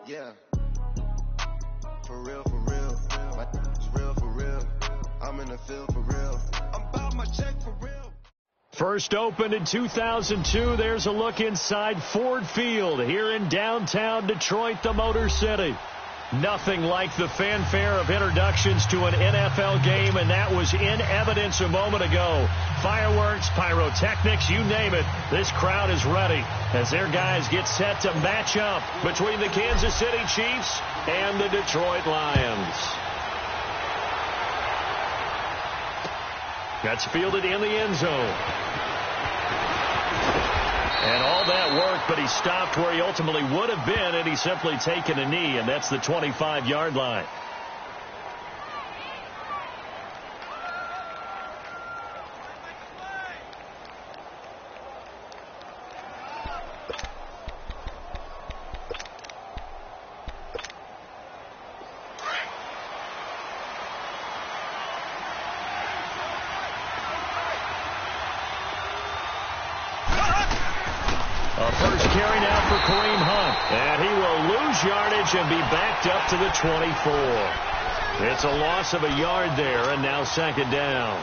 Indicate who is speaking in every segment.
Speaker 1: Yeah. For real, for real. It's real for real. I'm in the field for real. I'm about my check for real.
Speaker 2: First opened in 2002. There's a look inside Ford Field here in downtown Detroit, the Motor City. Nothing like the fanfare of introductions to an NFL game, and that was in evidence a moment ago. Fireworks, pyrotechnics, you name it. This crowd is ready as their guys get set to match up between the Kansas City Chiefs and the Detroit Lions. That's fielded in the end zone. And all that work, but he stopped where he ultimately would have been, and he's simply taken a knee, and that's the 25-yard line. And he will lose yardage and be backed up to the 24. It's a loss of a yard there, and now second down.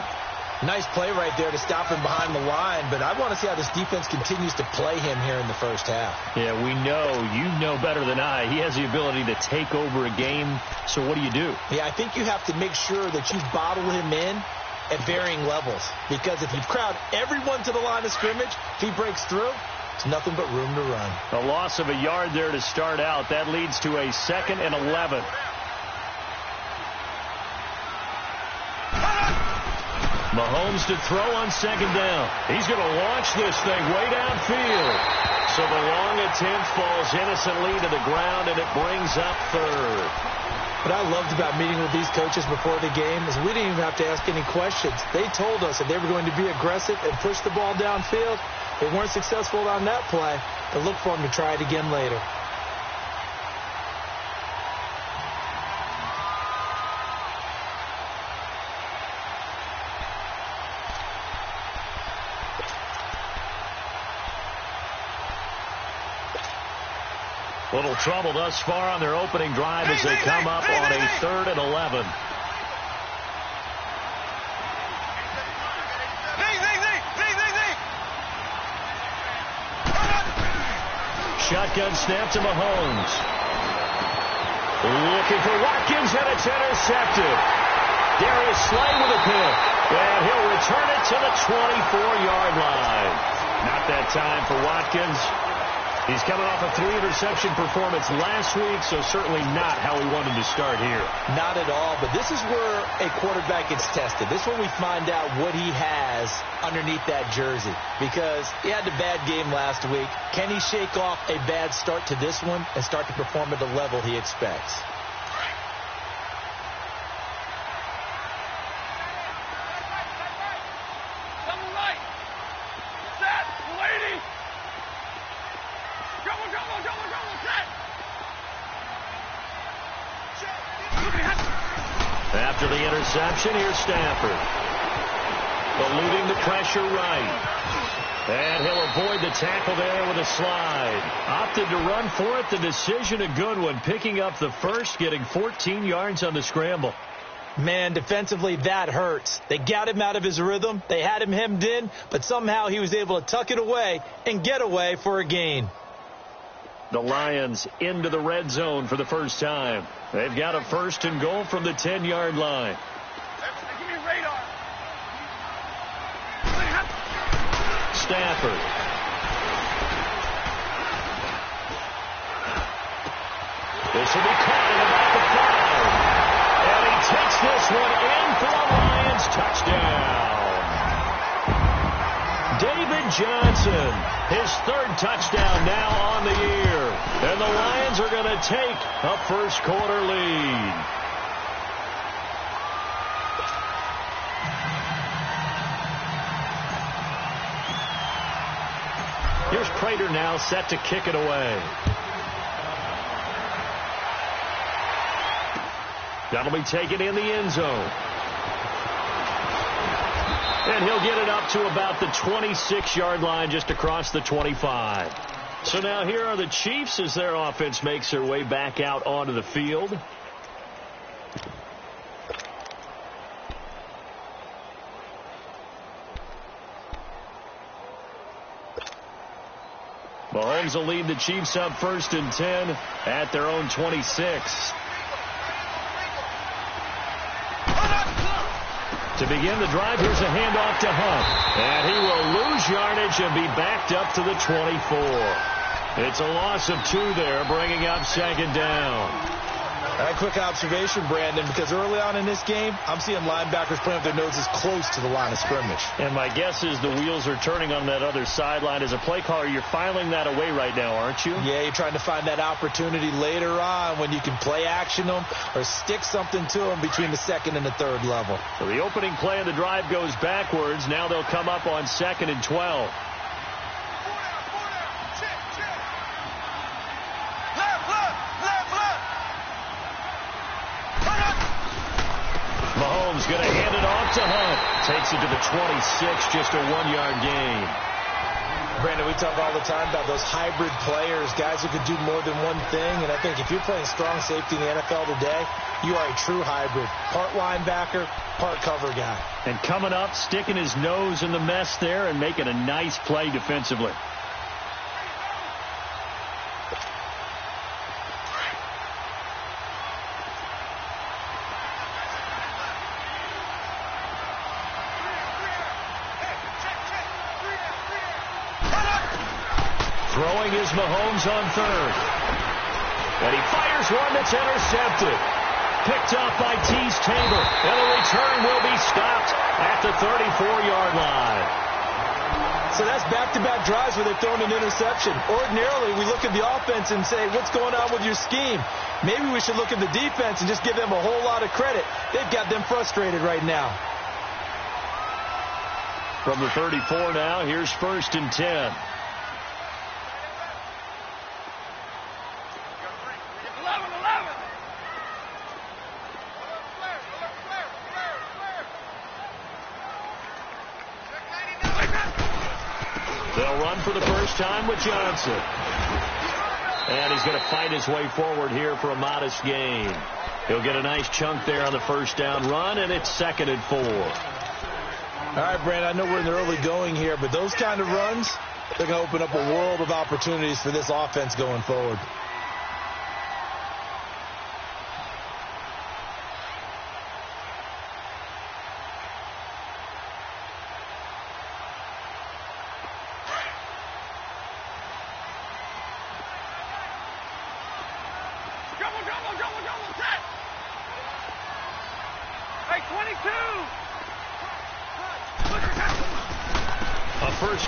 Speaker 3: Nice play right there to stop him behind the line, but I want to see how this defense continues to play him here in the first half.
Speaker 2: Yeah, we know. You know better than I. He has the ability to take over a game, so what do you do?
Speaker 3: Yeah, I think you have to make sure that you bottle him in at varying levels, because if you crowd everyone to the line of scrimmage, if he breaks through, it's nothing but room to run.
Speaker 2: A loss of a yard there to start out. That leads to a 2nd and 11. Mahomes to throw on second down. He's going to launch this thing way downfield. So the long attempt falls innocently to the ground, and it brings up third.
Speaker 3: What I loved about meeting with these coaches before the game is we didn't even have to ask any questions. They told us that they were going to be aggressive and push the ball downfield. They weren't successful on that play, but look for them to try it again later.
Speaker 2: Little trouble thus far on their opening drive as they come up on a 3rd and 11. Shotgun snap to Mahomes. Looking for Watkins, and it's intercepted. Darius Slay with a pick, and he'll return it to the 24-yard line. Not that time for Watkins. He's coming off a 3-interception performance last week, so certainly not how we wanted to start here.
Speaker 3: Not at all, but this is where a quarterback gets tested. This is where we find out what he has underneath that jersey, because he had a bad game last week. Can he shake off a bad start to this one and start to perform at the level he expects?
Speaker 2: After the interception, here's Stafford. Eluding the pressure right. And he'll avoid the tackle there with a slide. Opted to run for it. The decision a good one. Picking up the first, getting 14 yards on the scramble.
Speaker 3: Man, defensively, that hurts. They got him out of his rhythm. They had him hemmed in, but somehow he was able to tuck it away and get away for a gain.
Speaker 2: The Lions into the red zone for the first time. They've got a 1st and goal from the 10-yard line. Stafford. This will be caught at about the 5. And he takes this one in for a Lions touchdown. David Johnson, his 3rd touchdown now on the year. And the Lions are going to take a first-quarter lead. Here's Prater now set to kick it away. That'll be taken in the end zone. And he'll get it up to about the 26-yard line, just across the 25. So now here are the Chiefs as their offense makes their way back out onto the field. Mahomes will lead the Chiefs up 1st and 10 at their own 26. To begin the drive, here's a handoff to Hunt. And he will lose yardage and be backed up to the 24. It's a loss of 2 there, bringing up 2nd down.
Speaker 3: A quick observation, Brandon, because early on in this game, I'm seeing linebackers playing with their noses close to the line of scrimmage.
Speaker 2: And my guess is the wheels are turning on that other sideline. As a play caller, you're filing that away right now, aren't you?
Speaker 3: Yeah, you're trying to find that opportunity later on when you can play action them or stick something to them between the 2nd and the 3rd level.
Speaker 2: So the opening play of the drive goes backwards. Now they'll come up on 2nd and 12. Mahomes going to hand it off to Hunt. Takes it to the 26, just a 1-yard gain.
Speaker 3: Brandon, we talk all the time about those hybrid players, guys who could do more than one thing. And I think if you're playing strong safety in the NFL today, you are a true hybrid. Part linebacker, part cover guy.
Speaker 2: And coming up, sticking his nose in the mess there and making a nice play defensively. Throwing is Mahomes on 3rd. And he fires one that's intercepted. Picked off by Tease Tabor. And the return will be stopped at the 34-yard line.
Speaker 3: So that's back-to-back drives where they've thrown an interception. Ordinarily, we look at the offense and say, what's going on with your scheme? Maybe we should look at the defense and just give them a whole lot of credit. They've got them frustrated right now.
Speaker 2: From the 34 now, here's 1st and 10. They'll run for the first time with Johnson. And he's going to fight his way forward here for a modest gain. He'll get a nice chunk there on the 1st down run, and it's 2nd and 4.
Speaker 3: All right, Brandon, I know we're in the early going here, but those kind of runs, they're going to open up a world of opportunities for this offense going forward.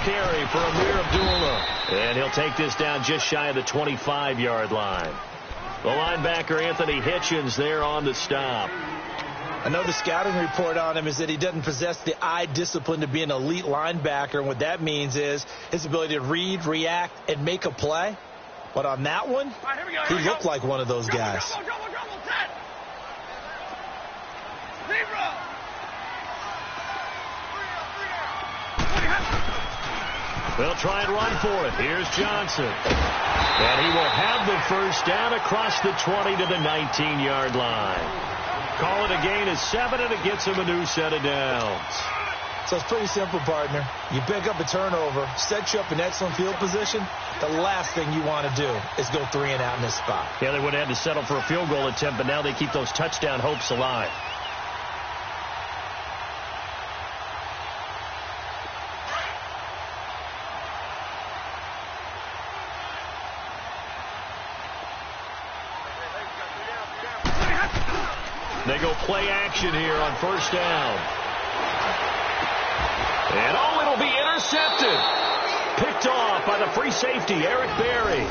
Speaker 2: Carry for Amir Abdullah. And he'll take this down just shy of the 25-yard line. The linebacker, Anthony Hitchens, there on the stop.
Speaker 3: I know the scouting report on him is that he doesn't possess the eye discipline to be an elite linebacker. And what that means is his ability to read, react, and make a play. But on that one, he looked like one of those guys.
Speaker 2: They'll try and run for it. Here's Johnson. And he will have the 1st down across the 20 to the 19-yard line. Call it a gain of 7, and it gets him a new set of downs.
Speaker 3: So it's pretty simple, partner. You pick up a turnover, set you up in excellent field position. The last thing you want to do is go 3 and out in this spot.
Speaker 2: Yeah, they would have had to settle for a field goal attempt, but now they keep those touchdown hopes alive. They go play action here on 1st down. And it'll be intercepted. Picked off by the free safety, Eric Berry.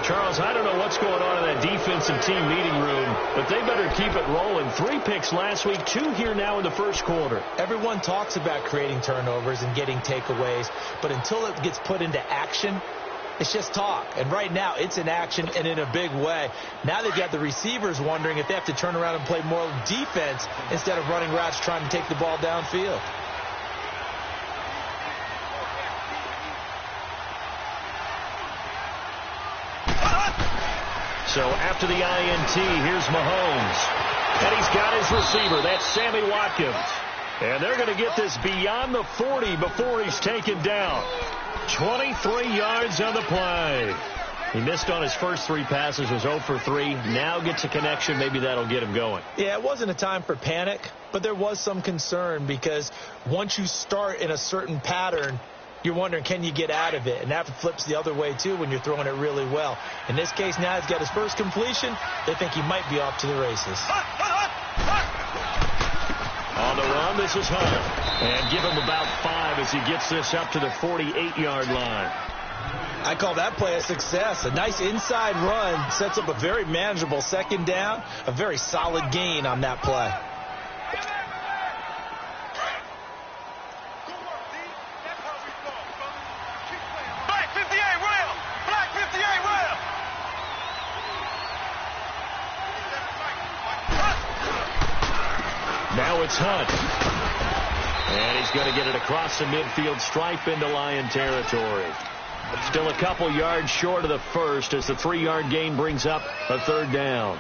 Speaker 2: Charles, I don't know what's going on in that defensive team meeting room, but they better keep it rolling. 3 picks last week, 2 here now in the 1st quarter.
Speaker 3: Everyone talks about creating turnovers and getting takeaways, but until it gets put into action, it's just talk. And right now, it's in action and in a big way. Now they've got the receivers wondering if they have to turn around and play more defense instead of running routes trying to take the ball downfield.
Speaker 2: So after the INT, here's Mahomes. And he's got his receiver. That's Sammy Watkins. And they're going to get this beyond the 40 before he's taken down. 23 yards on the play. He missed on his first 3 passes, was 0 for 3. Now gets a connection. Maybe that'll get him going.
Speaker 3: Yeah, it wasn't a time for panic, but there was some concern because once you start in a certain pattern, you're wondering, can you get out of it? And that flips the other way, too, when you're throwing it really well. In this case, now he's got his first completion. They think he might be off to the races.
Speaker 2: On the run, this is Hunt. And give him about 5 as he gets this up to the 48-yard line.
Speaker 3: I call that play a success. A nice inside run sets up a very manageable second down. A very solid gain on that play.
Speaker 1: Black 58 rail! Black 58 rail!
Speaker 2: Now it's Hunt. And he's going to get it across the midfield stripe into Lion territory. Still a couple yards short of the first as the 3-yard gain brings up a third down.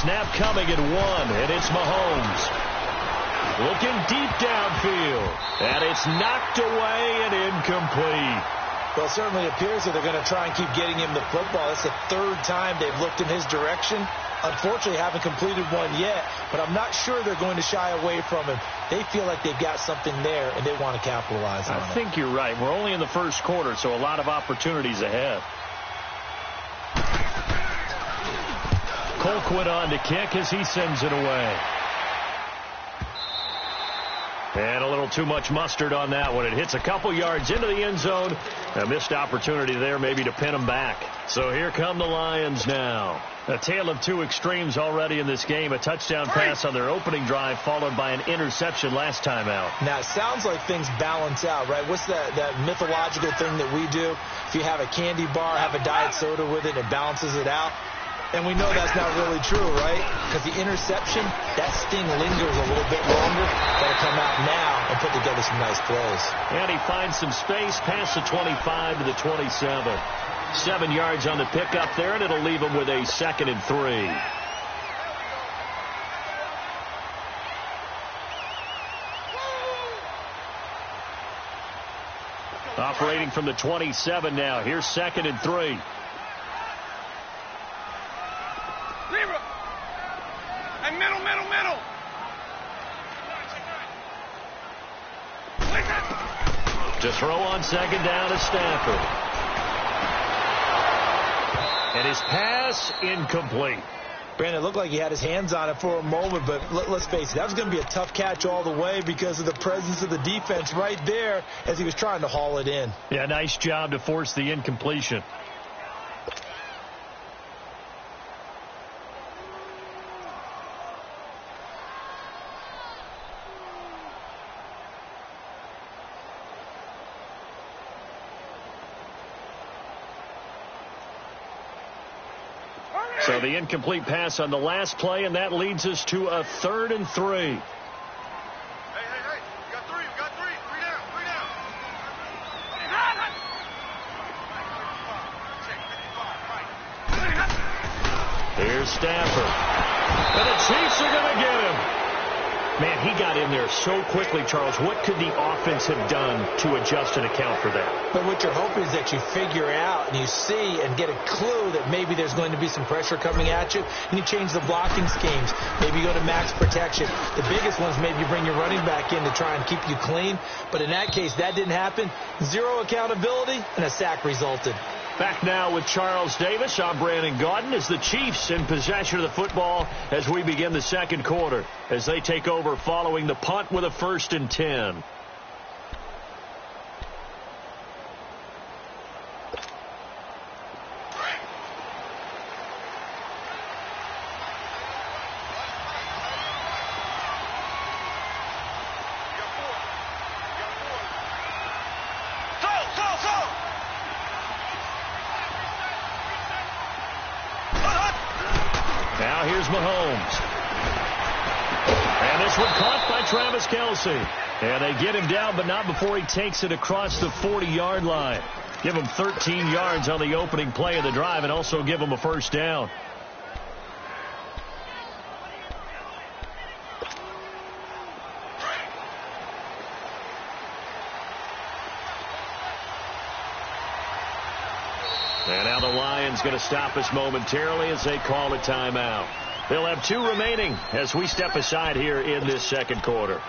Speaker 2: Snap coming at 1, and it's Mahomes. Looking deep downfield, and it's knocked away and incomplete.
Speaker 3: Well, it certainly appears that they're going to try and keep getting him the football. It's the 3rd time they've looked in his direction. Unfortunately, haven't completed one yet, but I'm not sure they're going to shy away from him. They feel like they've got something there, and they want to capitalize on it.
Speaker 2: I think you're right. We're only in the first quarter, so a lot of opportunities ahead. Colquitt on to kick as he sends it away. And a little too much mustard on that one. It hits a couple yards into the end zone. A missed opportunity there maybe to pin him back. So here come the Lions now. A tale of 2 extremes already in this game. A touchdown pass on their opening drive followed by an interception last time out.
Speaker 3: Now, it sounds like things balance out, right? What's that mythological thing that we do? If you have a candy bar, have a diet soda with it, it balances it out. And we know that's not really true, right? Because the interception, that sting lingers a little bit longer. Got to come out now and put together some nice plays.
Speaker 2: And he finds some space past the 25 to the 27. 7 yards on the pickup there, and it'll leave him with a 2nd and 3. Operating from the 27 now. Here's 2nd and 3.
Speaker 1: And middle.
Speaker 2: To throw on 2nd down to Stafford. And his pass incomplete.
Speaker 3: Brandon, it looked like he had his hands on it for a moment, but let's face it, that was going to be a tough catch all the way because of the presence of the defense right there as he was trying to haul it in.
Speaker 2: Yeah, nice job to force the incompletion. So the incomplete pass on the last play, and that leads us to a 3rd and 3.
Speaker 1: Hey, you got 3, you got 3. 3 down.
Speaker 2: Here's Stafford. And the Chiefs are going to get him. Man, he got in there so quickly, Charles. What could the offense have done to adjust and account for that?
Speaker 3: But what you're hoping is that you figure out and you see and get a clue that maybe there's going to be some pressure coming at you, and you change the blocking schemes. Maybe you go to max protection. The biggest ones, maybe you bring your running back in to try and keep you clean. But in that case, that didn't happen. 0 accountability, and a sack resulted.
Speaker 2: Back now with Charles Davis. I'm Brandon Gaudin as the Chiefs in possession of the football as we begin the second quarter as they take over following the punt with a 1st and 10. Here's Mahomes. And this one caught by Travis Kelce. And they get him down, but not before he takes it across the 40-yard line. Give him 13 yards on the opening play of the drive and also give him a first down. And now the Lions going to stop us momentarily as they call a timeout. They'll have 2 remaining as we step aside here in this second quarter.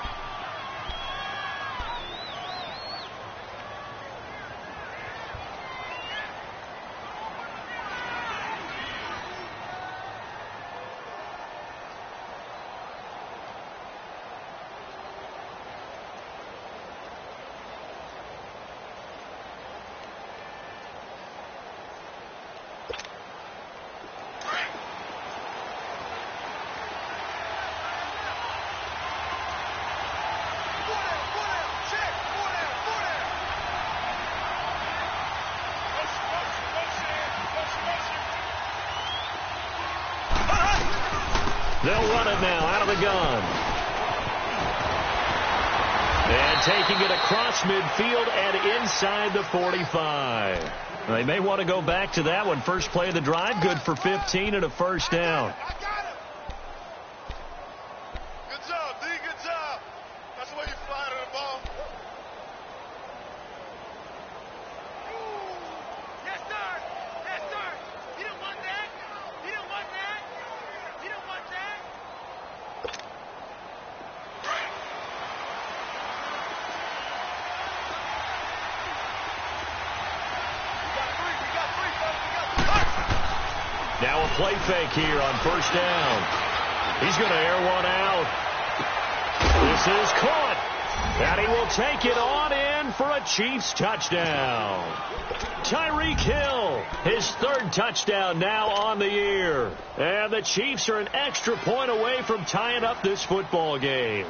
Speaker 2: They'll run it now out of the gun. And taking it across midfield and inside the 45. They may want to go back to that one. First play of the drive, good for 15 and a first down.
Speaker 1: Good job, D. Good job. That's the way you fly to the ball. Yes, sir. Yes, sir. You don't want that. You don't want that. You don't want that.
Speaker 2: Now a play fake here on first down. He's going to air one out. This is caught. And he will take it on in for a Chiefs touchdown. Tyreek Hill, his 3rd touchdown now on the year. And the Chiefs are an extra point away from tying up this football game.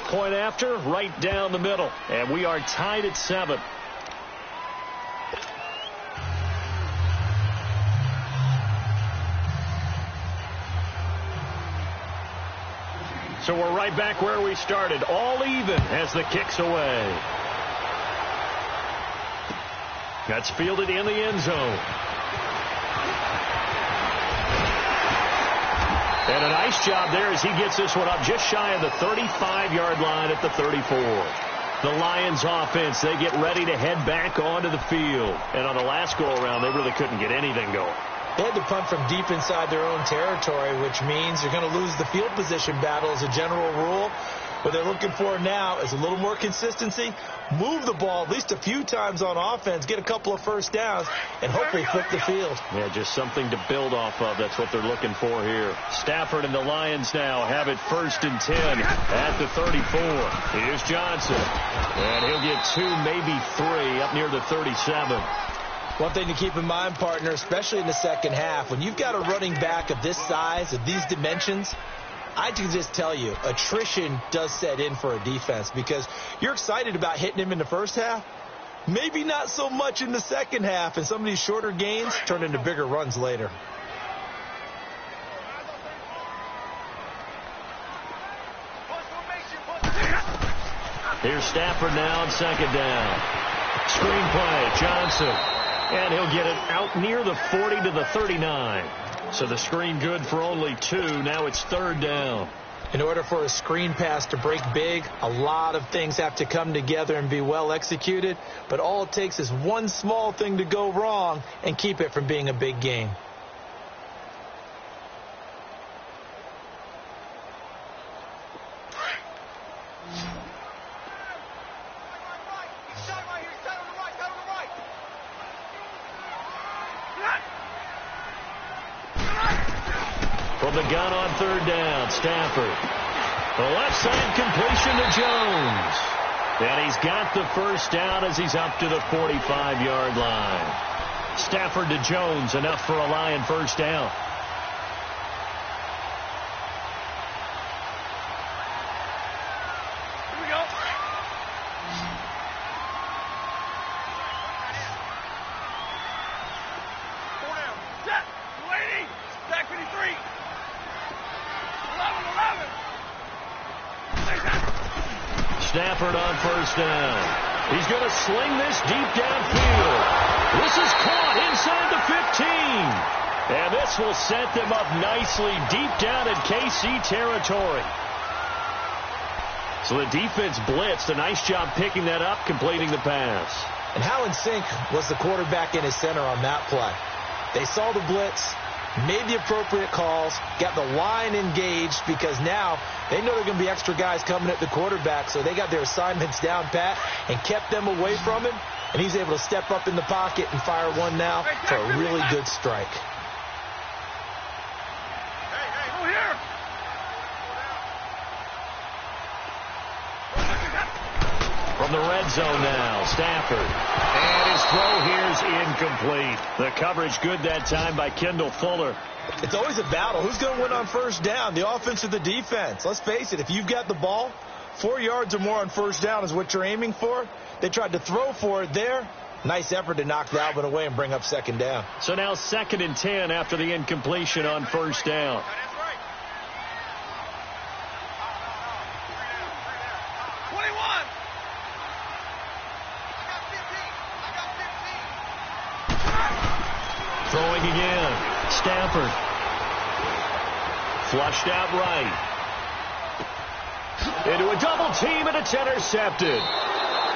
Speaker 2: Point after, right down the middle. And we are tied at 7. So we're right back where we started, all even as the kick's away. That's fielded in the end zone. And a nice job there as he gets this one up just shy of the 35-yard line at the 34. The Lions offense, they get ready to head back onto the field. And on the last go-around, they really couldn't get anything going.
Speaker 3: They had to punt from deep inside their own territory, which means you're going to lose the field position battle as a general rule. What they're looking for now is a little more consistency, move the ball at least a few times on offense, get a couple of first downs, and hopefully flip the field.
Speaker 2: Yeah, just something to build off of. That's what they're looking for here. Stafford and the Lions now have it 1st and 10 at the 34. Here's Johnson. And he'll get 2, maybe 3 up near the 37.
Speaker 3: One thing to keep in mind, partner, especially in the second half, when you've got a running back of this size, of these dimensions, I can just tell you, attrition does set in for a defense because you're excited about hitting him in the first half. Maybe not so much in the second half, and some of these shorter gains turn into bigger runs later.
Speaker 2: Here's Stafford now on 2nd down. Screen play, Johnson. And he'll get it out near the 40 to the 39. So the screen good for only 2. Now it's 3rd down.
Speaker 3: In order for a screen pass to break big, a lot of things have to come together and be well executed. But all it takes is one small thing to go wrong and keep it from being a big game.
Speaker 2: From the gun on 3rd down, Stafford. The left side completion to Jones. And he's got the first down as he's up to the 45-yard line. Stafford to Jones, enough for a Lion first down.
Speaker 1: Here we go.
Speaker 2: Stafford on first down. He's going to sling this deep downfield. This is caught inside the 15. And this will set them up nicely deep down in KC territory. So the defense blitzed. A nice job picking that up, completing the pass.
Speaker 3: And how in sync was the quarterback and his center on that play? They saw the blitz, made the appropriate calls, got the line engaged because now they know there are going to be extra guys coming at the quarterback, so they got their assignments down pat and kept them away from him, and he's able to step up in the pocket and fire one now for a really good strike.
Speaker 2: From the red zone now, Stafford. And his throw here's incomplete. The coverage good that time by Kendall Fuller.
Speaker 3: It's always a battle. Who's going to win on first down, the offense or the defense? Let's face it, if you've got the ball, 4 yards or more on first down is what you're aiming for. They tried to throw for it there. Nice effort to knock that one away and bring up second down.
Speaker 2: So now 2nd and 10 after the incompletion on first down. Throwing again. Stafford. Flushed out right. Into a double team, and it's intercepted.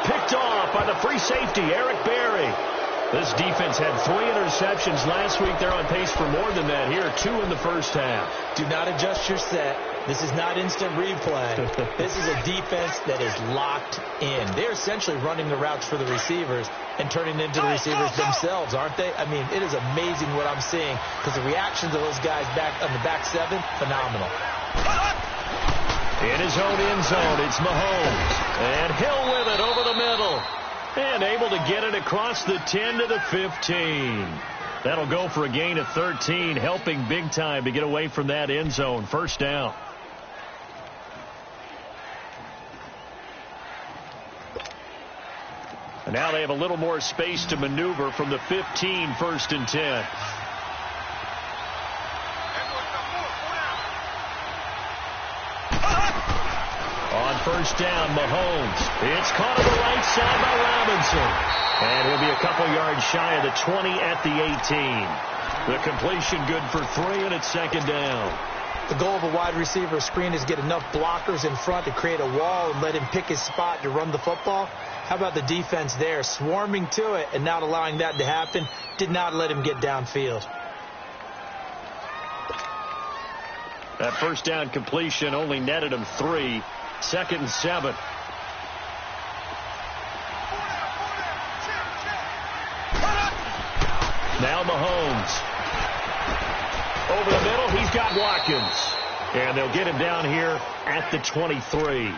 Speaker 2: Picked off by the free safety, Eric Berry. This defense had 3 interceptions last week. They're on pace for more than that here. 2 in the first half.
Speaker 3: Do not adjust your set. This is not instant replay. This is a defense that is locked in. They're essentially running the routes for the receivers and turning into the receivers themselves, aren't they? I mean, it is amazing what I'm seeing because the reactions of those guys back on the back 7, phenomenal.
Speaker 2: In his own end zone, it's Mahomes. And Hill with it over the middle. And able to get it across the 10 to the 15. That'll go for a gain of 13, helping big time to get away from that end zone. First down. And now they have a little more space to maneuver from the 15, 1st and 10. On first down, Mahomes. It's caught on the right side by Robinson. And he'll be a couple yards shy of the 20 at the 18. The completion good for 3, and it's 2nd down.
Speaker 3: The goal of a wide receiver screen is get enough blockers in front to create a wall and let him pick his spot to run the football. How about the defense there, swarming to it and not allowing that to happen? Did not let him get downfield.
Speaker 2: That first down completion only netted him 3. 2nd and 7. Now Mahomes. Over the middle, he's got Watkins. And they'll get him down here at the 23.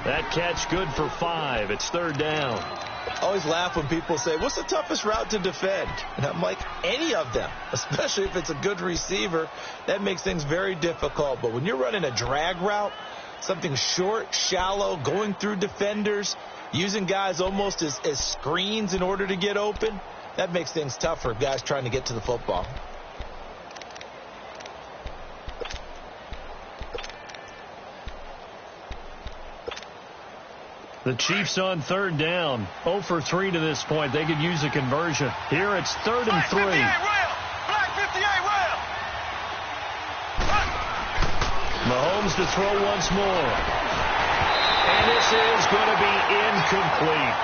Speaker 2: That catch good for 5. It's 3rd down.
Speaker 3: I always laugh when people say, what's the toughest route to defend? And I'm like, any of them, especially if it's a good receiver. That makes things very difficult. But when you're running a drag route, something short, shallow, going through defenders, using guys almost as screens in order to get open, that makes things tough for guys trying to get to the football.
Speaker 2: The Chiefs on 3rd down. 0 for 3 to this point. They could use a conversion. Here it's 3rd and 3. Mahomes to throw once more. And this is going to be incomplete.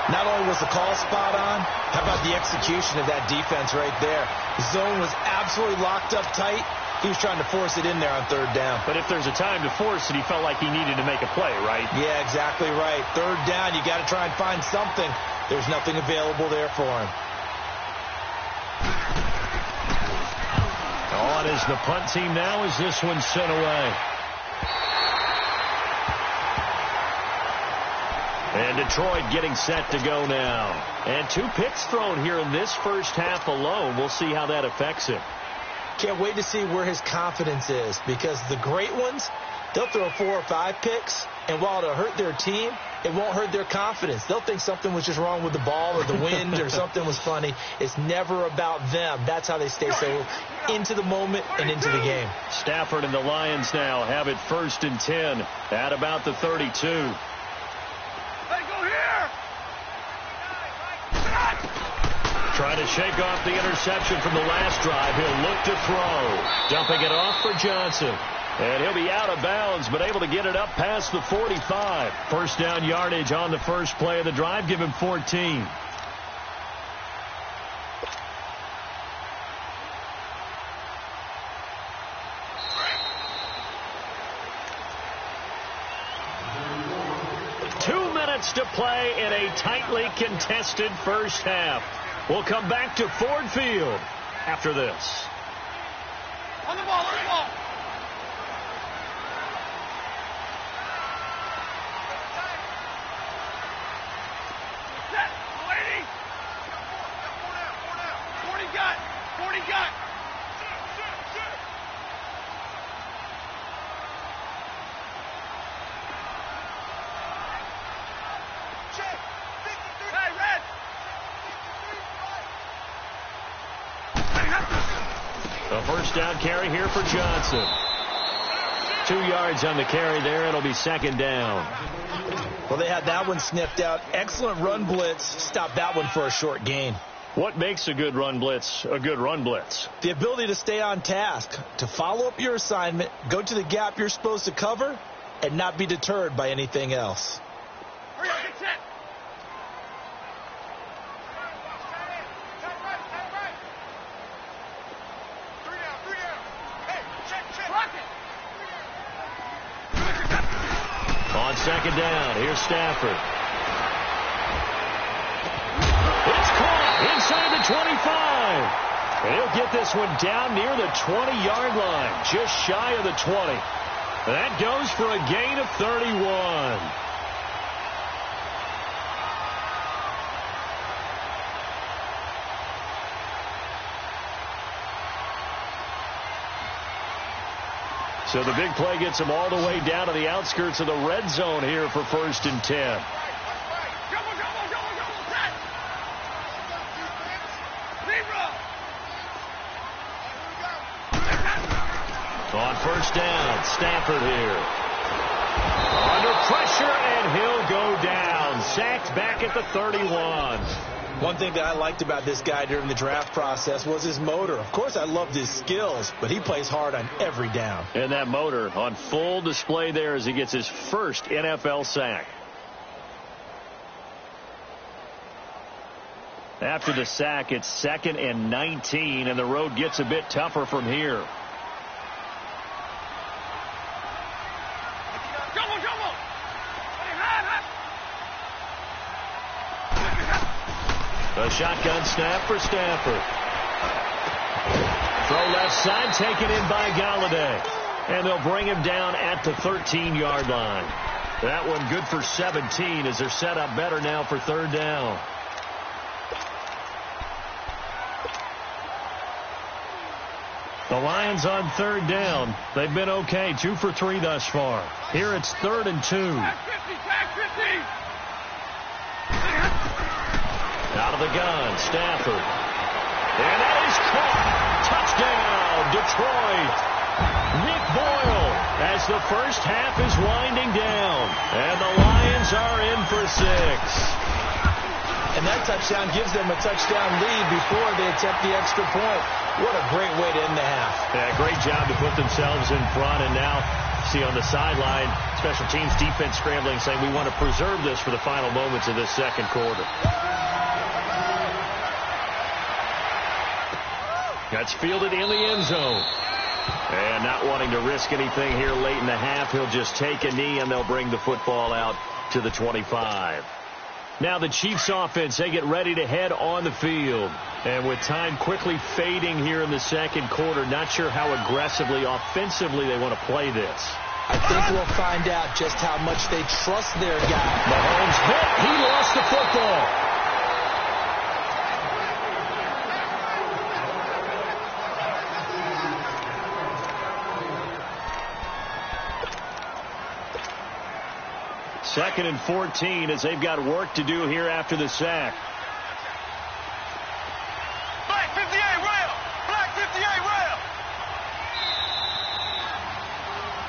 Speaker 3: Not only was the call spot on, how about the execution of that defense right there? The zone was absolutely locked up tight. He was trying to force it in there on 3rd down.
Speaker 2: But if there's a time to force it, he felt like he needed to make a play, right?
Speaker 3: Yeah, exactly right. 3rd down, you got to try and find something. There's nothing available there for him.
Speaker 2: On is the punt team now as this one's sent away. And Detroit getting set to go now. And 2 picks thrown here in this first half alone. We'll see how that affects him.
Speaker 3: Can't wait to see where his confidence is, because the great ones, they'll throw 4 or 5 picks, and while it'll hurt their team, it won't hurt their confidence. They'll think something was just wrong with the ball or the wind or something was funny. It's never about them. That's how they stay so into the moment and into the game.
Speaker 2: Stafford and the Lions now have it 1st and 10 at about the 32. Trying to shake off the interception from the last drive. He'll look to throw. Dumping it off for Johnson. And he'll be out of bounds, but able to get it up past the 45. First down yardage on the first play of the drive. Give him 14. To play in a tightly contested first half. We'll come back to Ford Field after this.
Speaker 4: On the ball, on the ball. Set, lady. 40 got. 40 got.
Speaker 2: A first down carry here for Johnson. 2 yards on the carry there. It'll be second down.
Speaker 3: Well, they had that one sniffed out. Excellent run blitz. Stopped that one for a short gain.
Speaker 2: What makes a good run blitz a good run blitz?
Speaker 3: The ability to stay on task, to follow up your assignment, go to the gap you're supposed to cover, and not be deterred by anything else.
Speaker 4: Hurry up, get set.
Speaker 2: On second down, here's Stafford. It's caught inside the 25. And he'll get this one down near the 20-yard line, just shy of the 20. That goes for a gain of 31. So the big play gets him all the way down to the outskirts of the red zone here for 1st and 10. On first down, Stafford here. Under pressure, and he'll go down. Sacked back at the 31.
Speaker 3: One thing that I liked about this guy during the draft process was his motor. Of course, I loved his skills, but he plays hard on every down.
Speaker 2: And that motor on full display there as he gets his first NFL sack. After the sack, it's 2nd and 19, and the road gets a bit tougher from here. A shotgun snap for Stafford. Throw left side, taken in by Galladay. And they'll bring him down at the 13-yard line. That one good for 17 as they're set up better now for 3rd down. The Lions on 3rd down. They've been okay, 2 for 3 thus far. Here it's 3rd and 2. Out of the gun, Stafford. And that is caught. Touchdown, Detroit. Nick Boyle as the first half is winding down. And the Lions are in for 6.
Speaker 3: And that touchdown gives them a touchdown lead before they attempt the extra point. What a great way to end the half.
Speaker 2: Yeah, great job to put themselves in front. And now, see on the sideline, special teams defense scrambling, saying we want to preserve this for the final moments of this second quarter. That's fielded in the end zone. And not wanting to risk anything here late in the half, he'll just take a knee and they'll bring the football out to the 25. Now the Chiefs offense, they get ready to head on the field. And with time quickly fading here in the second quarter, not sure how aggressively, offensively they want to play this.
Speaker 3: I think we'll find out just how much they trust their guy.
Speaker 2: Mahomes hit. He lost the football. Second and 14 as they've got work to do here after the sack.
Speaker 4: Black 58 rail! Black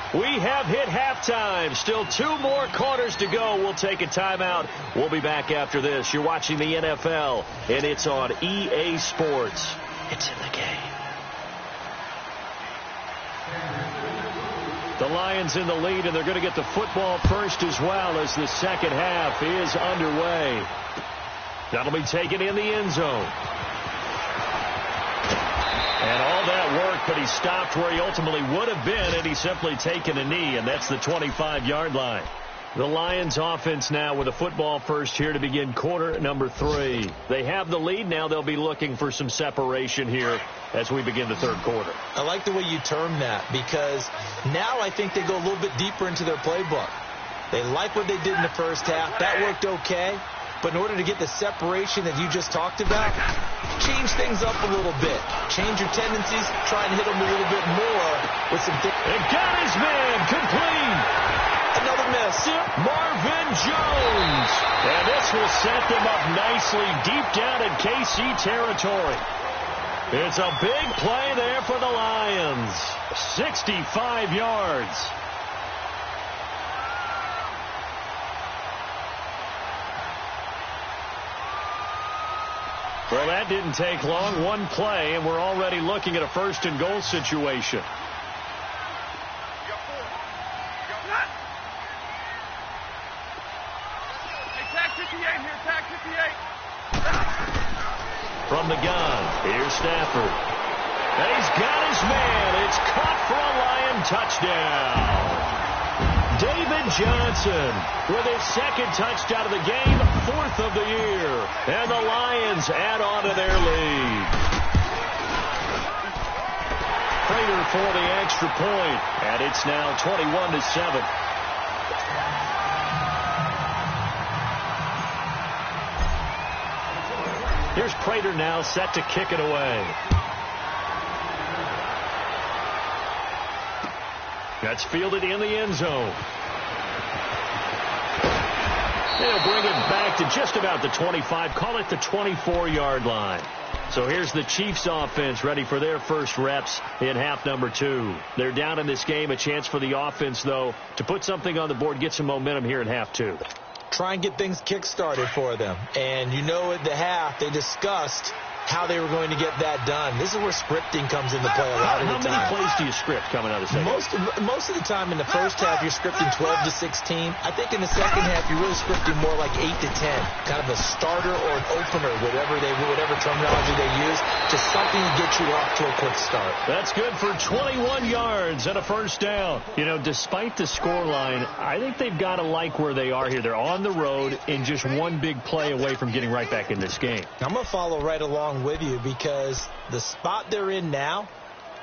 Speaker 4: 58
Speaker 2: We have hit halftime. Still 2 more quarters to go. We'll take a timeout. We'll be back after this. You're watching the NFL, and it's on EA Sports. It's in the game. The Lions in the lead, and they're going to get the football first as well as the second half is underway. That'll be taken in the end zone. And all that work, but he stopped where he ultimately would have been, and he's simply taken a knee, and that's the 25-yard line. The Lions offense now with a football first here to begin quarter number 3. They have the lead. Now they'll be looking for some separation here as we begin the third quarter.
Speaker 3: I like the way you term that, because now I think they go a little bit deeper into their playbook. They like what they did in the first half. That worked okay. But in order to get the separation that you just talked about, change things up a little bit. Change your tendencies. Try and hit them a little bit more with some things.
Speaker 2: And got his man complete.
Speaker 3: Another miss.
Speaker 2: Marvin Jones. And this will set them up nicely deep down in KC territory. It's a big play there for the Lions. 65 yards. Well, that didn't take long. One play, and we're already looking at a first and goal situation. From the gun, here's Stafford. And he's got his man. It's caught for a Lion touchdown. David Johnson with his second touchdown of the game, 4th of the year. And the Lions add on to their lead. Prater for the extra point, and it's now 21-7. Here's Prater now set to kick it away. That's fielded in the end zone. They'll bring it back to just about the 25. Call it the 24-yard line. So here's the Chiefs offense ready for their first reps in half number 2. They're down in this game. A chance for the offense, though, to put something on the board, get some momentum here in half 2.
Speaker 3: Try and get things kick-started for them. And you know at the half they discussed how they were going to get that done. This is where scripting comes into play a lot of the time.
Speaker 2: How many plays do you script coming out of the second?
Speaker 3: Most of the time in the first half, you're scripting 12 to 16. I think in the second half, you're really scripting more like 8 to 10. Kind of a starter or an opener, whatever terminology they use, just something to get you off to a quick start.
Speaker 2: That's good for 21 yards and a first down. You know, despite the scoreline, I think they've got to like where they are here. They're on the road and just one big play away from getting right back in this game.
Speaker 3: I'm going to follow right along with you, because the spot they're in now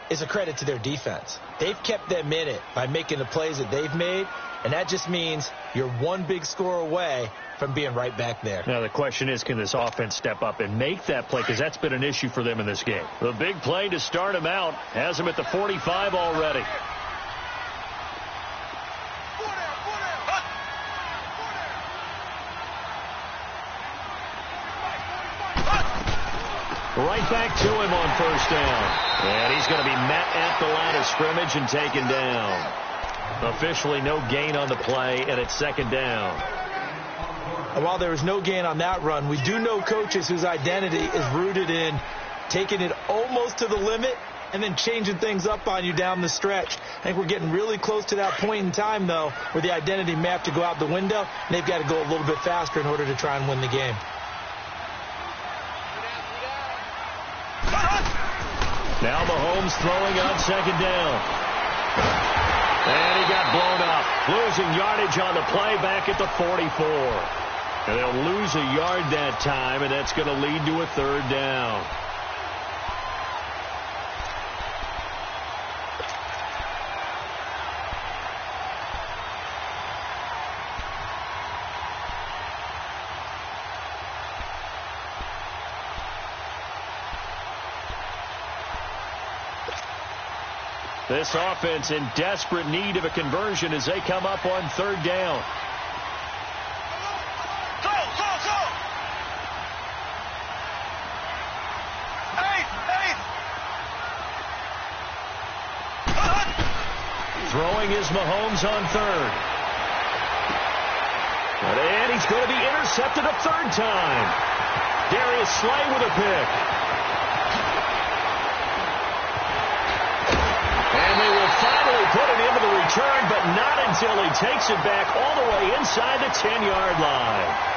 Speaker 3: is a credit to their defense. They've kept them in it by making the plays that they've made, and that just means you're one big score away from being right back there.
Speaker 2: Now the question is, can this offense step up and make that play, because that's been an issue for them in this game. The big play to start them out has them at the 45 already. Right back to him on first down. And he's going to be met at the line of scrimmage and taken down. Officially no gain on the play, and it's second down.
Speaker 3: And while there was no gain on that run, we do know coaches whose identity is rooted in taking it almost to the limit and then changing things up on you down the stretch. I think we're getting really close to that point in time, though, where the identity may have to go out the window, and they've got to go a little bit faster in order to try and win the game.
Speaker 2: Now Mahomes throwing up second down. And he got blown up. Losing yardage on the play back at the 44. And they'll lose a yard that time, and that's going to lead to a third down. This offense in desperate need of a conversion as they come up on third down.
Speaker 4: Go! Hey!
Speaker 2: Throwing Here's Mahomes on third. And he's going to be intercepted a third time. Darius Slay with a pick. And they will finally put it into the return, but not until he takes it back all the way inside the 10-yard line.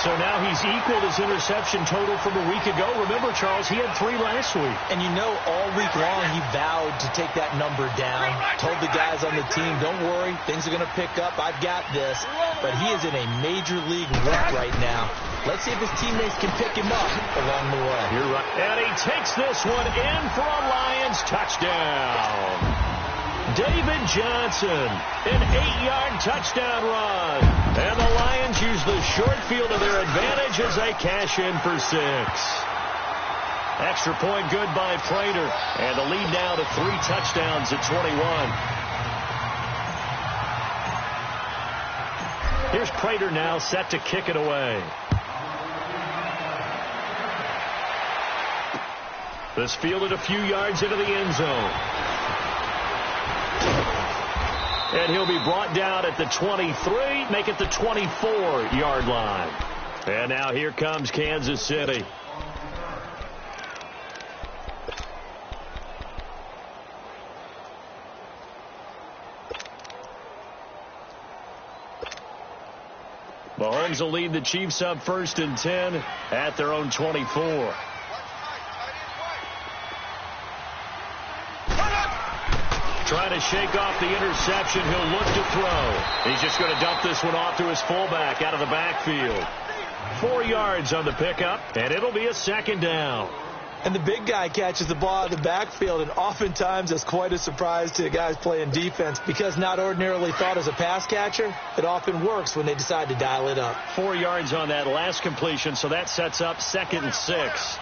Speaker 2: So now he's equaled his interception total from a week ago. Remember, Charles, he had 3 last week.
Speaker 3: And you know, all week long he vowed to take that number down. Told the guys on the team, don't worry, things are going to pick up. I've got this. But he is in a major league rut right now. Let's see if his teammates can pick him up along the way.
Speaker 2: You're right. And he takes this one in for a Lions touchdown. David Johnson, an 8-yard touchdown run. And the Lions use the short field to their advantage as they cash in for 6. Extra point good by Prater. And the lead now to 3 touchdowns at 21. Here's Prater now set to kick it away. This fielded a few yards into the end zone. And he'll be brought down at the 23, make it the 24-yard line. And now here comes Kansas City. Mahomes will lead the Chiefs up 1st and 10 at their own 24. Trying to shake off the interception. He'll look to throw. He's just going to dump this one off to his fullback out of the backfield. 4 yards on the pickup, and it'll be a 2nd down.
Speaker 3: And the big guy catches the ball out of the backfield, and oftentimes it's quite a surprise to the guys playing defense because not ordinarily thought as a pass catcher, it often works when they decide to dial it up.
Speaker 2: 4 yards on that last completion, so that sets up 2nd and 6.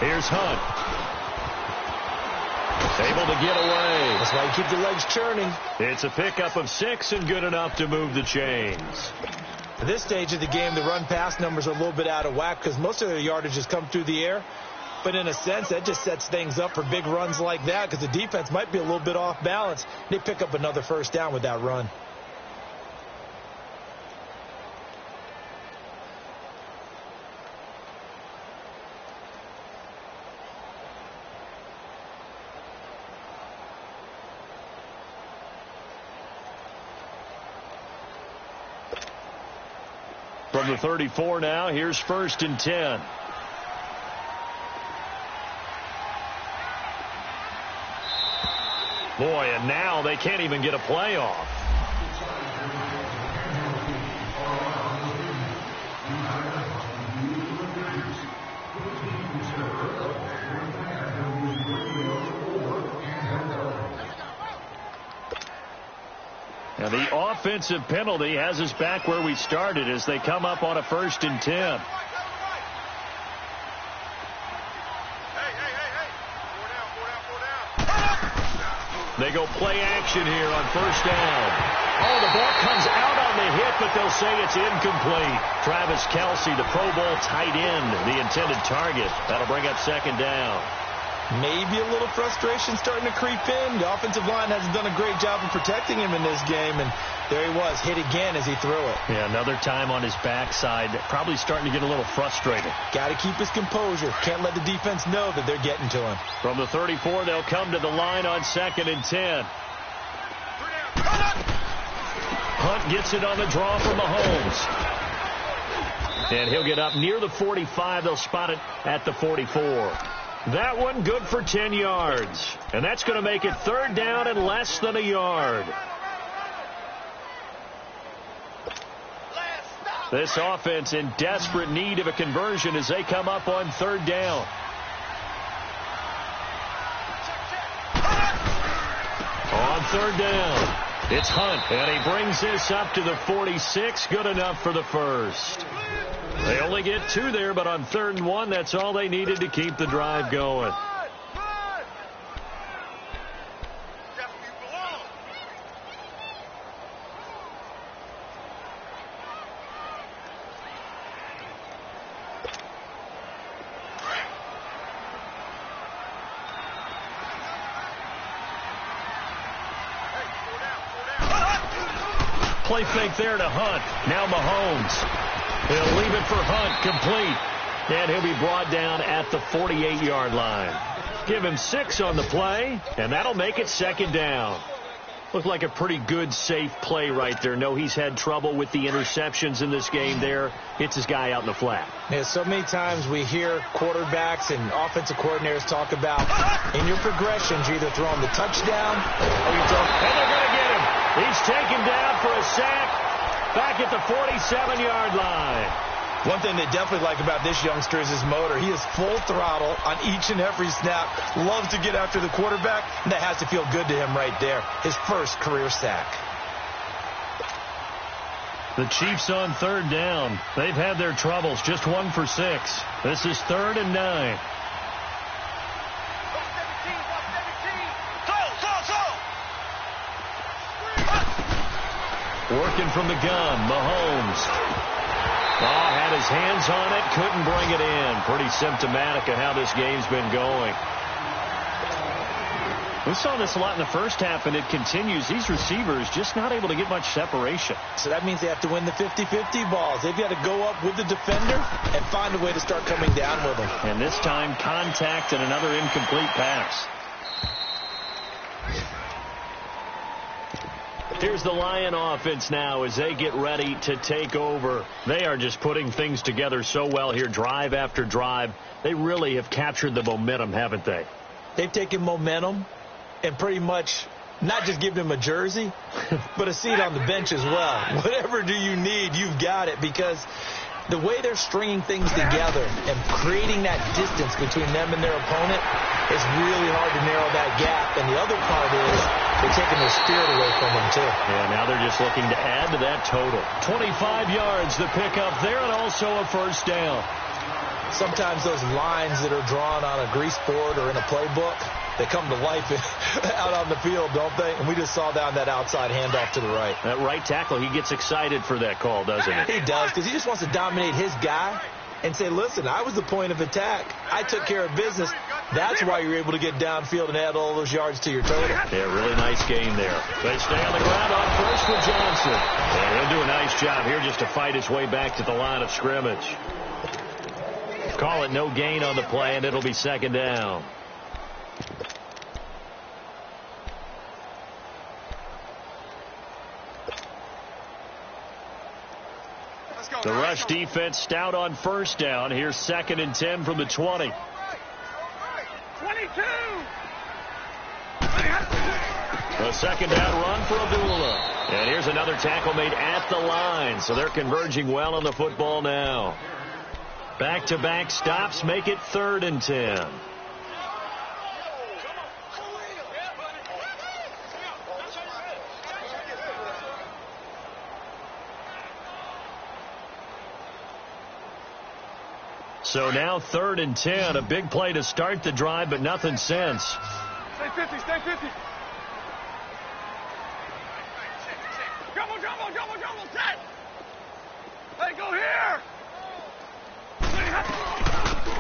Speaker 2: Here's Hunt. Able to get away.
Speaker 3: That's why you keep the legs churning.
Speaker 2: It's a pickup of 6 and good enough to move the chains.
Speaker 3: At this stage of the game, the run-pass numbers are a little bit out of whack because most of their yardage has come through the air. But in a sense, that just sets things up for big runs like that because the defense might be a little bit off balance. They pick up another 1st down with that run.
Speaker 2: From the 34 now, here's 1st and 10. Boy, and now they can't even get a play off. And the offensive penalty has us back where we started as they come up on a 1st and 10. They go play action here on 1st down. Oh, the ball comes out on the hit, but they'll say it's incomplete. Travis Kelce, the Pro Bowl tight end, the intended target. That'll bring up 2nd down.
Speaker 3: Maybe a little frustration starting to creep in. The offensive line hasn't done a great job of protecting him in this game, and there he was, hit again as he threw it.
Speaker 2: Yeah, another time on his backside, probably starting to get a little frustrated.
Speaker 3: Got to keep his composure. Can't let the defense know that they're getting to him.
Speaker 2: From the 34, they'll come to the line on 2nd and 10. Hunt gets it on the draw from Mahomes. And he'll get up near the 45. They'll spot it at the 44. That one good for 10 yards. And that's going to make it 3rd down and less than a yard. This offense in desperate need of a conversion as they come up on 3rd down. On 3rd down, it's Hunt, and he brings this up to the 46. Good enough for the 1st. They only get 2 there, but on 3rd and 1, that's all they needed to keep the drive going. Play fake there to Hunt. Now Mahomes. He'll leave it for Hunt, complete. And he'll be brought down at the 48-yard line. Give him 6 on the play, and that'll make it second down. Looked like a pretty good, safe play right there. No, he's had trouble with the interceptions in this game there. Hits his guy out in the flat.
Speaker 3: Yeah, so many times we hear quarterbacks and offensive coordinators talk about in your progressions, you're either throwing the touchdown or you're throwing...
Speaker 2: And they're going to get him. He's taken down for a sack back at the 47-yard line.
Speaker 3: One thing they definitely like about this youngster is his motor. He is full throttle on each and every snap. Loves to get after the quarterback, and that has to feel good to him right there. His first career sack.
Speaker 2: The Chiefs on third down. They've had their troubles. Just 1 for 6. This is 3rd and 9. Working from the gun, Mahomes. Had his hands on it, couldn't bring it in. Pretty symptomatic of how this game's been going. We saw this a lot in the first half, and it continues. These receivers just not able to get much separation.
Speaker 3: So that means they have to win the 50-50 balls. They've got to go up with the defender and find a way to start coming down with them.
Speaker 2: And this time, contact and another incomplete pass. Here's the Lion offense now as they get ready to take over. They are just putting things together so well here, drive after drive. They really have captured the momentum, haven't they?
Speaker 3: They've taken momentum and pretty much not just given him a jersey, but a seat on the bench as well. Whatever do you need, you've got it, because the way they're stringing things together and creating that distance between them and their opponent is really hard to narrow that gap. And the other part is they're taking their spirit away from them, too.
Speaker 2: Yeah, now they're just looking to add to that total. 25 yards the pickup there, and also a first down.
Speaker 3: Sometimes those lines that are drawn on a grease board or in a playbook, they come to life out on the field, don't they? And we just saw down that outside handoff to the right.
Speaker 2: That right tackle, he gets excited for that call, doesn't he?
Speaker 3: He does, because he just wants to dominate his guy and say, listen, I was the point of attack. I took care of business. That's why you're able to get downfield and add all those yards to your total.
Speaker 2: Yeah, really nice game there. They stay on the ground on first with Johnson. And he'll do a nice job here just to fight his way back to the line of scrimmage. Call it no gain on the play, and it'll be second down. The rush defense stout on first down. Here's 2nd and 10 from the 20.
Speaker 4: 22.
Speaker 2: A second down run for Abdullah. And here's another tackle made at the line. So they're converging well on the football now. Back-to-back stops make it 3rd and 10. So now 3rd and 10. A big play to start the drive, but nothing since.
Speaker 4: Stay 50, stay 50. Jumbo, set. Hey, go here.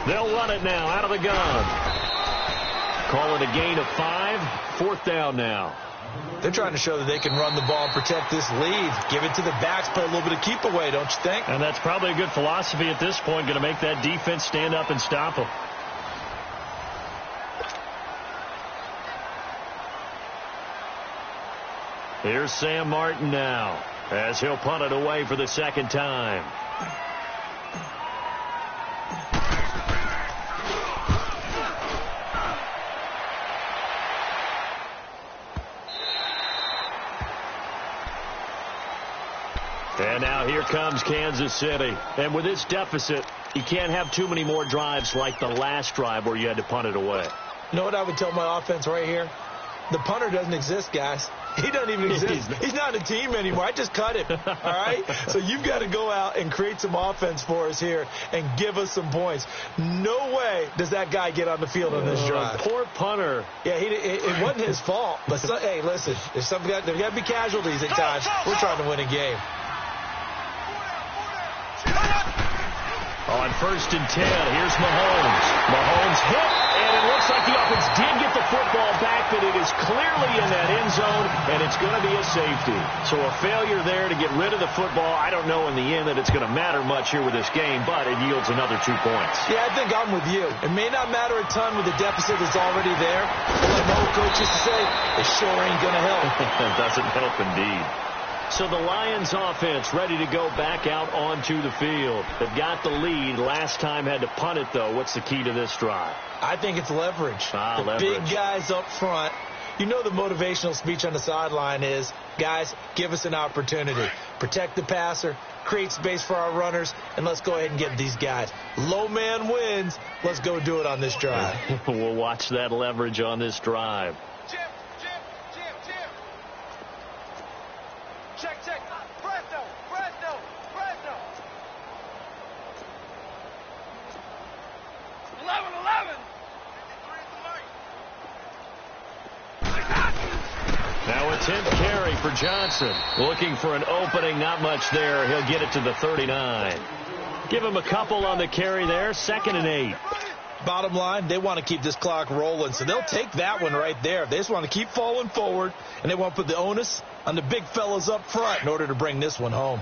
Speaker 2: They'll run it now out of the gun. Call it a gain of 5. 4th down now.
Speaker 3: They're trying to show that they can run the ball and protect this lead. Give it to the backs, play a little bit of keep away, don't you think?
Speaker 2: And that's probably a good philosophy at this point, going to make that defense stand up and stop them. Here's Sam Martin now as he'll punt it away for the 2nd time. And now here comes Kansas City. And with this deficit, you can't have too many more drives like the last drive where you had to punt it away.
Speaker 3: You know what I would tell my offense right here? The punter doesn't exist, guys. He doesn't even exist. He's not a team anymore. I just cut him. All right? So you've got to go out and create some offense for us here and give us some points. No way does that guy get on the field on this drive.
Speaker 2: Poor punter.
Speaker 3: Yeah, it wasn't his fault. But, hey, listen, there's got to be casualties at times. We're trying to win a game.
Speaker 2: On 1st and 10, here's Mahomes. Mahomes hit, and it looks like the offense did get the football back, but it is clearly in that end zone, and it's going to be a safety. So a failure there to get rid of the football. I don't know in the end that it's going to matter much here with this game, but it yields another 2 points.
Speaker 3: Yeah, I think I'm with you. It may not matter a ton with the deficit that's already there, but like my old coach used to say, it sure ain't going to help.
Speaker 2: It doesn't help indeed. So the Lions offense ready to go back out onto the field. They've got the lead. Last time had to punt it, though. What's the key to this drive?
Speaker 3: I think it's leverage. The big guys up front. You know the motivational speech on the sideline is, guys, give us an opportunity. Protect the passer, create space for our runners, and let's go ahead and get these guys. Low man wins. Let's go do it on this drive.
Speaker 2: We'll watch that leverage on this drive.
Speaker 4: Check. Fresno. 11.
Speaker 2: Now a 10th carry for Johnson. Looking for an opening, not much there. He'll get it to the 39. Give him a couple on the carry there. 2nd and 8.
Speaker 3: Bottom line, they want to keep this clock rolling, so they'll take that one right there. They just want to keep falling forward, and they want to put the onus on the big fellas up front in order to bring this one home.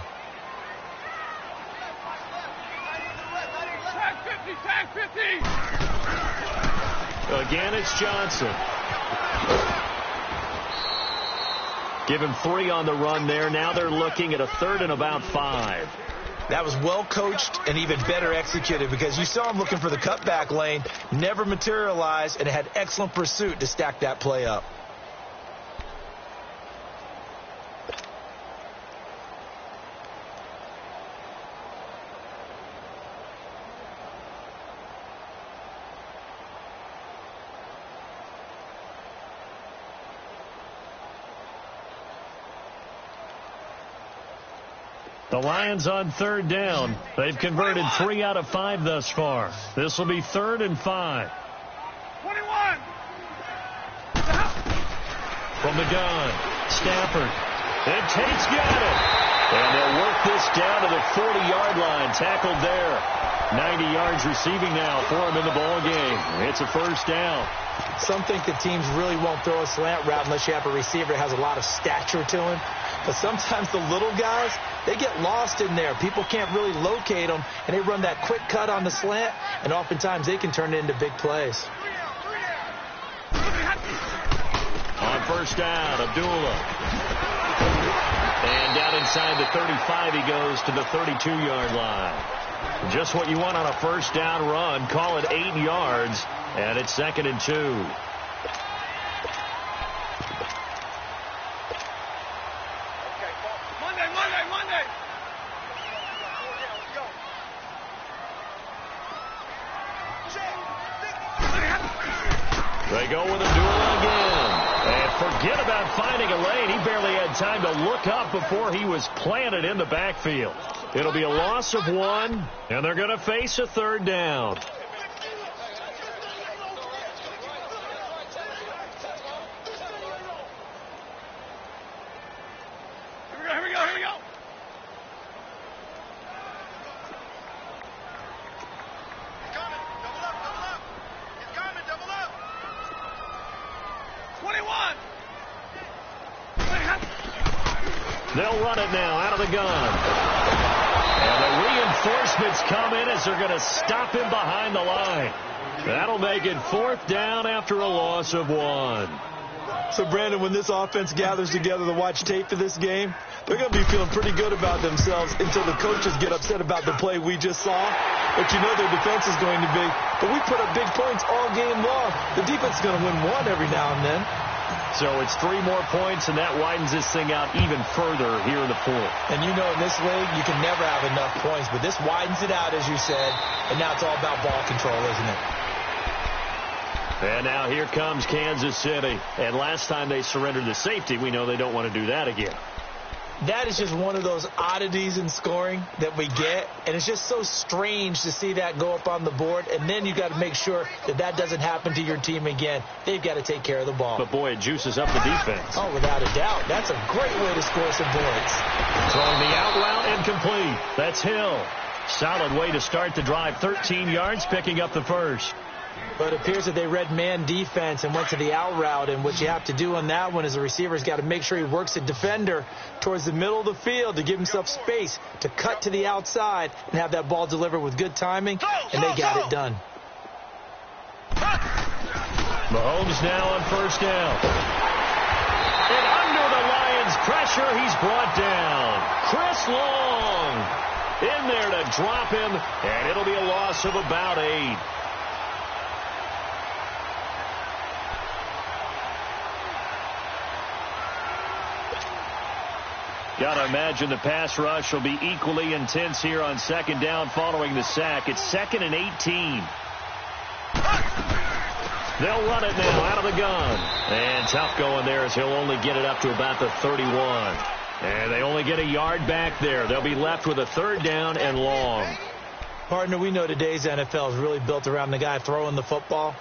Speaker 4: Tag 50.
Speaker 2: Again, it's Johnson. Give him 3 on the run there. Now they're looking at a 3rd and about 5.
Speaker 3: That was well coached and even better executed because you saw him looking for the cutback lane, never materialized, and had excellent pursuit to stack that play up.
Speaker 2: The Lions on 3rd down. They've converted 3 out of 5 thus far. This will be 3rd and 5.
Speaker 4: 21.
Speaker 2: From the gun, Stafford. And Tate's got it. And they'll work this down to the 40-yard line. Tackled there. 90 yards receiving now for him in the ball game. It's a 1st down.
Speaker 3: Some think the teams really won't throw a slant route unless you have a receiver that has a lot of stature to him. But sometimes the little guys, they get lost in there. People can't really locate them, and they run that quick cut on the slant, and oftentimes they can turn it into big plays.
Speaker 2: On 1st down, Abdullah. And down inside the 35, he goes to the 32-yard line. Just what you want on a 1st down run. Call it 8 yards, and it's 2nd and 2.
Speaker 4: Monday.
Speaker 2: They go with Abdullah again. And forget about finding a lane. He barely had time to look up before he was planted in the backfield. It'll be a loss of 1, and they're going to face a 3rd down.
Speaker 4: Here we go. Double up. 21.
Speaker 2: They'll run it now out of the gun. And the reinforcements come in as they're going to stop him behind the line. That'll make it 4th down after a loss of 1.
Speaker 3: So, Brandon, when this offense gathers together to watch tape for this game, they're going to be feeling pretty good about themselves until the coaches get upset about the play we just saw. But you know their defense is going to be, but we put up big points all game long. The defense is going to win 1 every now and then.
Speaker 2: So it's 3 more points, and that widens this thing out even further here in the 4th.
Speaker 3: And you know in this league, you can never have enough points, but this widens it out, as you said, and now it's all about ball control, isn't it?
Speaker 2: And now here comes Kansas City. And last time they surrendered the safety, we know they don't want to do that again.
Speaker 3: That is just one of those oddities in scoring that we get, and it's just so strange to see that go up on the board, and then you got to make sure that that doesn't happen to your team again. They've got to take care of the ball.
Speaker 2: But, boy, it juices up the defense.
Speaker 3: Oh, without a doubt. That's a great way to score some points.
Speaker 2: Throwing the out route incomplete. That's Hill. Solid way to start the drive. 13 yards, picking up the first.
Speaker 3: But it appears that they read man defense and went to the out route, and what you have to do on that one is the receiver's got to make sure he works the defender towards the middle of the field to give himself space to cut to the outside and have that ball delivered with good timing, and they got it done.
Speaker 2: Mahomes now on first down. And under the Lions' pressure, he's brought down. Chris Long in there to drop him, and it'll be a loss of about 8. Got to imagine the pass rush will be equally intense here on second down following the sack. It's 2nd and 18. They'll run it now out of the gun. And tough going there as he'll only get it up to about the 31. And they only get a yard back there. They'll be left with a 3rd down and long.
Speaker 3: Partner, we know today's NFL is really built around the guy throwing the football.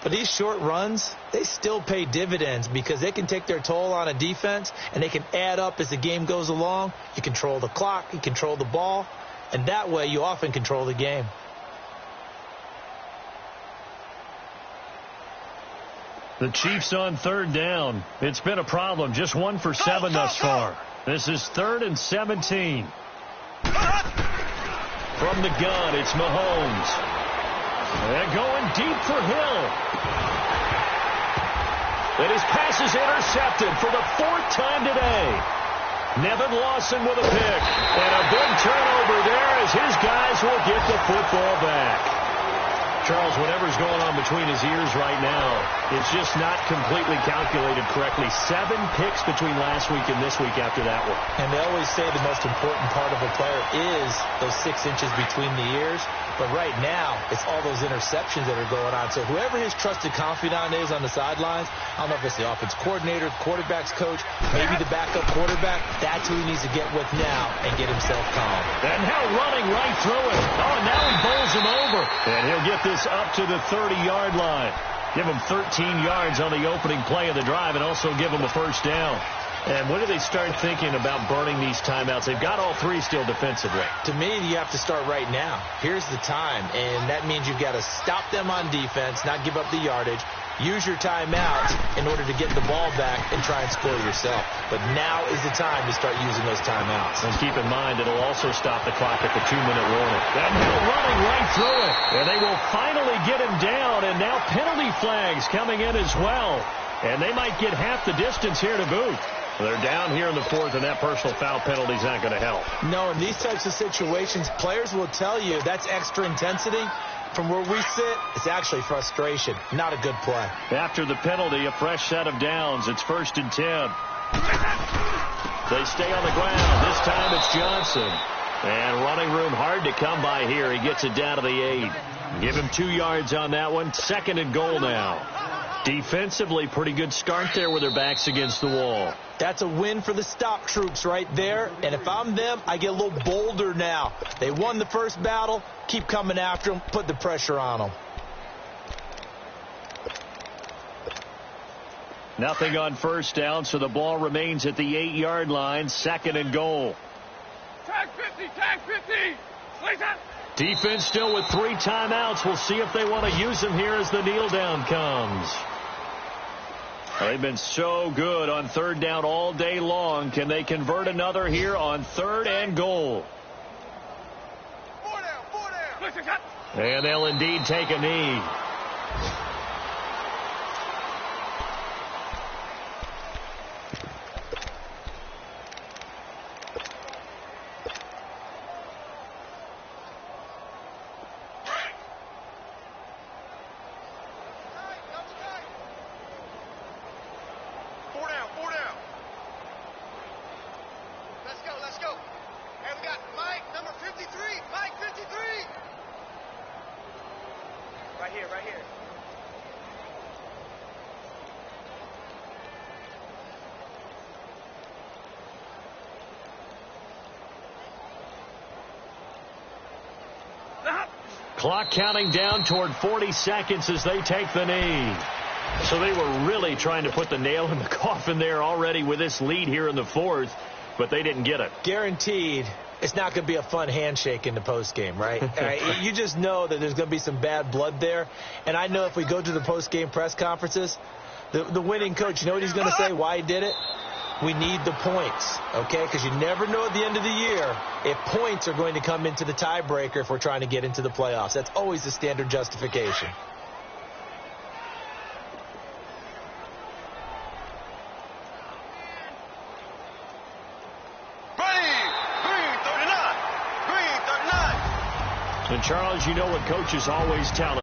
Speaker 3: But these short runs, they still pay dividends because they can take their toll on a defense and they can add up as the game goes along. You control the clock, you control the ball, and that way you often control the game.
Speaker 2: The Chiefs on 3rd down. It's been a problem. Just 1 for 7 thus far. This is 3rd and 17. From the gun, it's Mahomes. They're going deep for Hill. And his pass is intercepted for the 4th time today. Nevin Lawson with a pick. And a big turnover there as his guys will get the football back. Charles, whatever's going on between his ears right now, it's just not completely calculated correctly. 7 picks between last week and this week after that one.
Speaker 3: And they always say the most important part of a player is those 6 inches between the ears. But right now, it's all those interceptions that are going on. So whoever his trusted confidant is on the sidelines, I don't know if it's the offense coordinator, the quarterback's coach, maybe the backup quarterback, that's who he needs to get with now and get himself calm.
Speaker 2: And now running right through it. Oh, and now he bowls him over. And he'll get this up to the 30-yard line. Give him 13 yards on the opening play of the drive and also give him the first down. And when do they start thinking about burning these timeouts? They've got all 3 still defensively.
Speaker 3: To me, you have to start right now. Here's the time, and that means you've got to stop them on defense, not give up the yardage, use your timeouts in order to get the ball back and try and score yourself. But now is the time to start using those timeouts.
Speaker 2: And keep in mind, it'll also stop the clock at the 2-minute warning. And Hill running right through it. And they will finally get him down, and now penalty flags coming in as well. And they might get half the distance here to boot. They're down here in the 4th, and that personal foul penalty is not going to help.
Speaker 3: No, in these types of situations, players will tell you that's extra intensity. From where we sit, it's actually frustration. Not a good play.
Speaker 2: After the penalty, a fresh set of downs. It's 1st and 10. They stay on the ground. This time it's Johnson. And running room hard to come by here. He gets it down to the 8. Give him 2 yards on that one. 2nd and goal now. Defensively, pretty good start there with their backs against the wall.
Speaker 3: That's a win for the stop troops right there. And if I'm them, I get a little bolder now. They won the first battle. Keep coming after them. Put the pressure on them.
Speaker 2: Nothing on first down, so the ball remains at the 8-yard line. 2nd and goal.
Speaker 4: Tag 50, tag 50. Place up.
Speaker 2: Defense still with 3 timeouts. We'll see if they want to use them here as the kneel down comes. They've been so good on 3rd down all day long. Can they convert another here on 3rd and goal?
Speaker 4: 4 down, 4 down.
Speaker 2: And they'll indeed take a knee.
Speaker 4: Right here.
Speaker 2: Clock counting down toward 40 seconds as they take the knee. So they were really trying to put the nail in the coffin there already with this lead here in the 4th, but they didn't get it.
Speaker 3: Guaranteed it's not going to be a fun handshake in the postgame, right? You just know that there's going to be some bad blood there. And I know if we go to the postgame press conferences, the winning coach, you know what he's going to say, why he did it? We need the points, okay? Because you never know at the end of the year if points are going to come into the tiebreaker if we're trying to get into the playoffs. That's always the standard justification.
Speaker 2: And, Charles, you know what coaches always tell